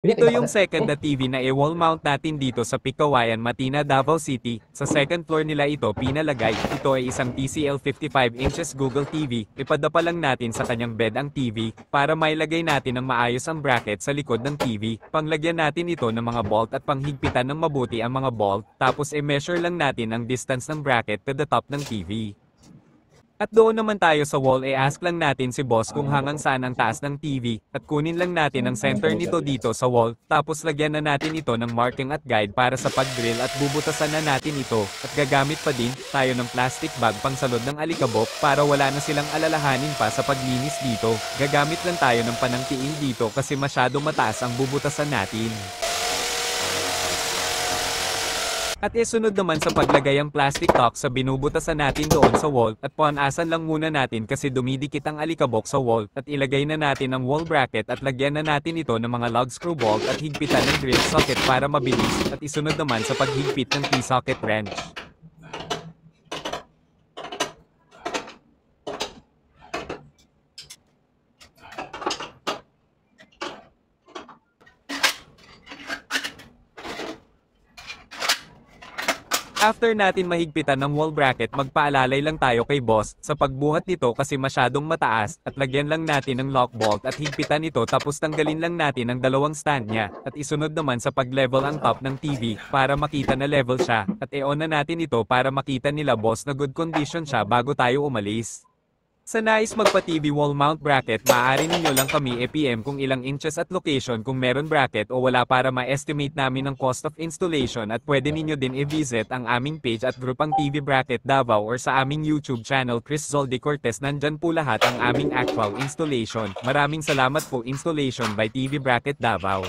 Ito yung second na TV na i-wall mount natin dito sa Pikawayan, Matina, Davao City. Sa second floor nila ito pinalagay. Ito ay isang TCL 55 inches Google TV. Ipadapa lang natin sa kanyang bed ang TV para mailagay natin ng maayos ang bracket sa likod ng TV. Panglagyan natin ito ng mga bolt at panghigpitan ng mabuti ang mga bolt. Tapos i-measure lang natin ang distance ng bracket to the top ng TV. At doon naman tayo sa wall ask lang natin si boss kung hanggang saan ang taas ng TV, at kunin lang natin ang center nito dito sa wall, tapos lagyan na natin ito ng marking at guide para sa pag-drill at bubutasan na natin ito, at gagamit pa din tayo ng plastic bag pang salod ng alikabok para wala na silang alalahanin pa sa paglinis dito. Gagamit lang tayo ng panangtiin dito kasi masyado mataas ang bubutasan natin. At isunod naman sa paglagay ang plastic top sa binubutasan natin doon sa wall, at puanasan lang muna natin kasi dumidikit ang alikabok sa wall, at ilagay na natin ang wall bracket at lagyan na natin ito ng mga lug screw bolt at higpitan ng drill socket para mabilis, at isunod naman sa paghigpit ng T-socket wrench. After natin mahigpitan ng wall bracket, magpaalalay lang tayo kay boss sa pagbuhat nito kasi masyadong mataas, at lagyan lang natin ng lock bolt at higpitan ito, tapos tanggalin lang natin ang dalawang stand niya, at isunod naman sa pag-level ang top ng TV para makita na level siya, at i-on na natin ito para makita nila boss na good condition siya bago tayo umalis. Sa nais magpa-TV wall mount bracket, maaari ninyo lang kami i-PM kung ilang inches at location kung meron bracket o wala para ma-estimate namin ang cost of installation, at pwede ninyo din i-visit ang aming page at grupang TV Bracket Davao or sa aming YouTube channel Chris Zoldi Cortez. Nandyan po lahat ang aming actual installation. Maraming salamat po. Installation by TV Bracket Davao.